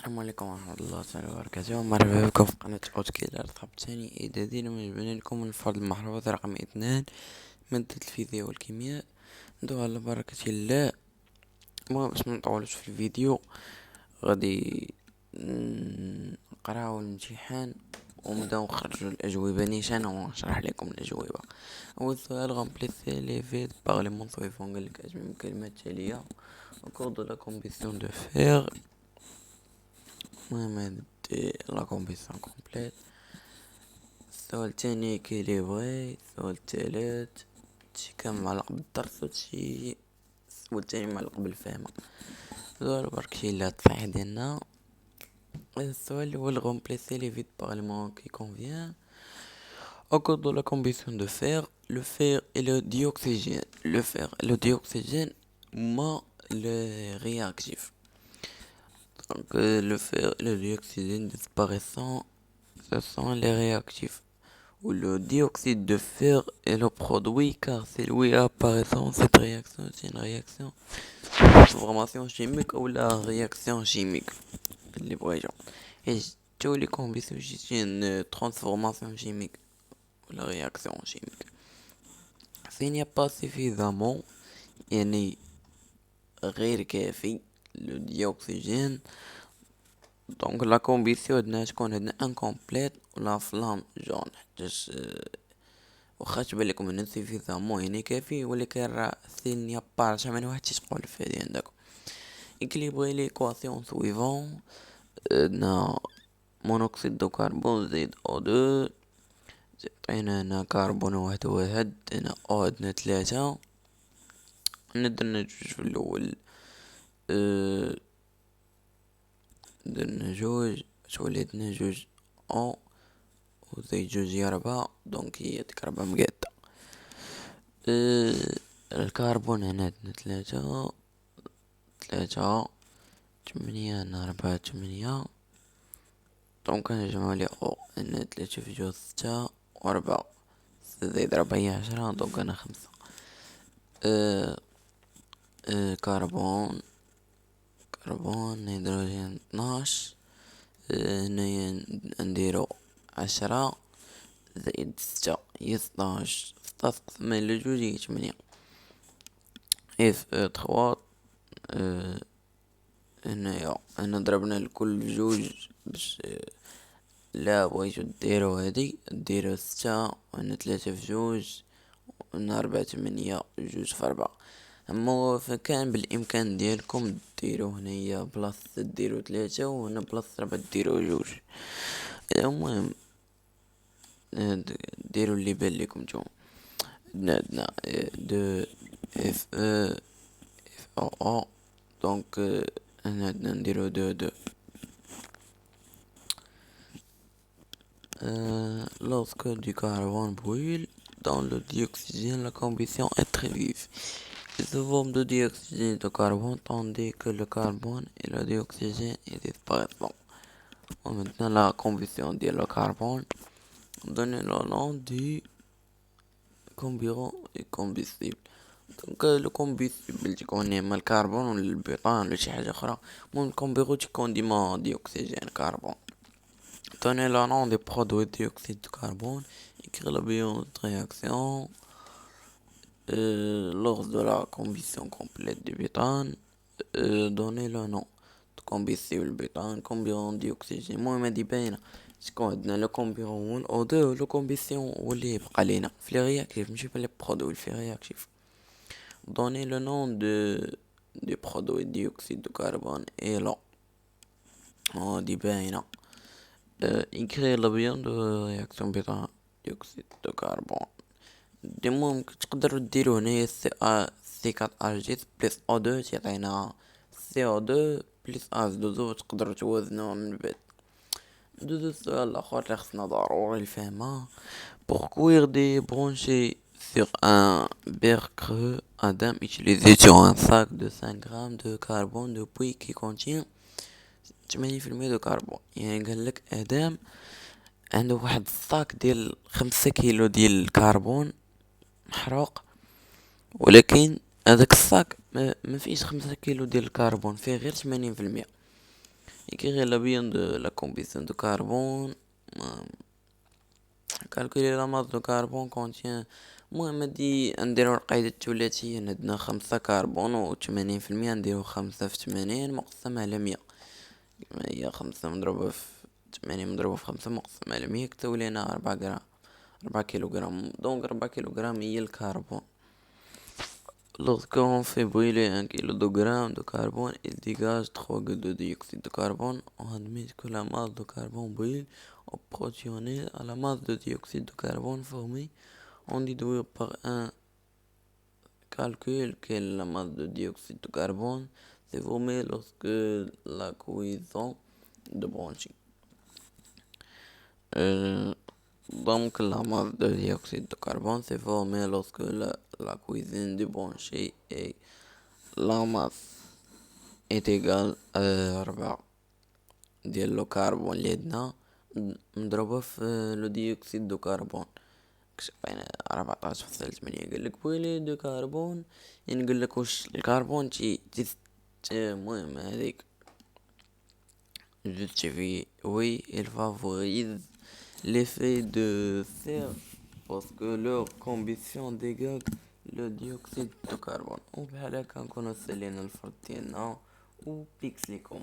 السلام عليكم ورحمة الله تعالى وبركاته. مرحبا بكم في قناة أوتكيلر. طب تاني إعدادي من لكم من فرض المحفظة رقم 2، مادة الفيزياء والكيمياء. ندوها على بركة الله. المهم باش منطولش في الفيديو، غادي نقراو الامتحان ونبداو نخرجو الأجوبة نيشان ونشرح لكم الأجوبة. أول سؤال: remplissez les vides par les mots suivants. قالك أجمع الكلمات التالية au cours de la combustion de fer. المهم هادي لا كومبيسيون كومبليت. السؤال التاني إكيليبري. السؤال التالت شي كان معلق بالدرس وشي السؤال التاني معلق بالفهم. السؤال برك لا تصحيح ديالنا. السؤال الأول: remplacer les vides par les mots qui convient. Au cours de la combustion de fer, le fer et le dioxygène. Le fer et le dioxygène هما le réactif. Donc le fer et le dioxygène disparaissant, ce sont les réactifs. Ou le dioxyde de fer est le produit car c'est lui apparaissant. Cette réaction, c'est une réaction de transformation chimique ou la réaction chimique. اللي بغيتو tous les combustions c'est une transformation chimique ou la réaction chimique. S'il n'y a pas suffisamment يعني غير كافي le dioxygène، دونك لا كومبيسيون عندنا تكون عندنا انكومبليت ولا فلام جون، حيتاش واخا تبان لكم ان سيفيزامون يعني كافي، ولكن راه سيل نيا با شحال من واحد تيتقول في هادي عندكم. اكليبري ليكواسيون سويفون. عندنا مونوكسيد دو كربون زائد او دو، عطينا هنا كربون واحد، هنا او عندنا 3. درنا جوج في الاول، درنا جوج تولي عندنا جوج او وزائد جوج هي 4، دونك هي ديك 4 مقادة. الكربون هنا عندنا 3 8 هنا 4 8، دونك نجمعو لي او هنا 3 في جوج 6 و4 زائد 4 هي 10، دونك هنا 5. كربون هيدروجين 12، هنايا نديرو 10 زائد 6 هي 16، 16 تقسمها على جوج هي 8. اف 3 هنا ضربنا الكل بجوج باش لا بغيتو ديرو هادي ديرو 6، وهنا 3 في جوج، وهنا 4 8 جوج في 4. اما فكان بالامكان ديالكم ديرو هنايا بلاص ديرو 3 وهنا بلاص 4 ديرو جوج. المهم ديرو اللي بان لكم نتوما. عندنا دو اف او، دونك هنا عندنا نديرو دو. Lorsque du carbone brûle dans le dioxygène, la combustion est très vive. Il se forme de dioxyde de carbone tandis que le carbone et le dioxygène disparaissent. Bon, maintenant la combustion de le carbone donne le nom du carburant et combustible. Donc le combustible تكون اما الكربون ولا البيطان ولا شي حاجه اخرى. المهم الكومبيرون تكون ديما ديوكسيجين كربون. Donner le nom des produits dioxyde de carbone, écrire la bilan de réaction lors de la combustion complète du butane. Donner le nom de combustible butane, carburant dioxygène. المهم هادي باينة شكون عندنا لو كومبيرون او دو لو كومبيسيون واللي يبقى لينا في لي رياكتيف ماشي في لي برودوي في رياكتيف. Donner le nom du produit dioxyde de carbone et là هادي باينة. écrire la bilan de réaction بتاع dioxyde de carbone. دي ممكن تقدروا ديرو هنايا سي 4 ار جي بلس او 2 تيعطينا سي او 2 بلس از 2، تقدروا توازنوها من بعد. ندوزو السؤال الاخر اللي خصنا ضروري الفهمه. pourquoi des branchés sur un beurre creux Adam utilisé sur un sac de 5 grammes de carbone depuis qui contient 80% de carbone. يعني قالك ادم عنده واحد الصاك ديال 5 كيلو ديال الكربون محروق، ولكن هذاك الصاك ما فيش 5 كيلو ديال الكربون، فيه غير 80%. écrire la bien de la combustion de carbone. euh, Calculer la masse de carbone contient. المهم هادي نديرو القاعدة الثلاثية، عندنا 5 كربون و80%، نديرو 5 في 80 مقسم على 100. هي 5 مضروبة في 80 مضروبة في 5 مقسم على 100 كتولينا 4 غرام، 4 كيلوغرام. دونك 4 كيلوغرام هي الكربون. Lorsqu'on fait brûler 1 kilo de carbone, il dégage 3 gouttes de dioxyde de carbone. On admet que la masse de carbone brûle est proportionnelle à la masse de dioxyde de carbone formée. On déduit par un calcul que la masse de dioxyde de carbone s'est formée lorsque la cuisson de branchie. Euh, donc la masse de dioxyde de carbone s'est formée lorsque la cuisine de branchie est la masse est égale à 4 ديال لو كربون اللي عندنا مضروبة في لو ديوكسيد دو كربون. كشف يعني 14.8. قالك بويلي دو كربون، يعني نقولك واش الكربون المهم هذيك justifie oui il favorise l'effet de serre parce que leur combustion dégage le dioxyde de carbone. وبحال هكا نكونو سالينا الفرد ديالنا و بيكس ليكم.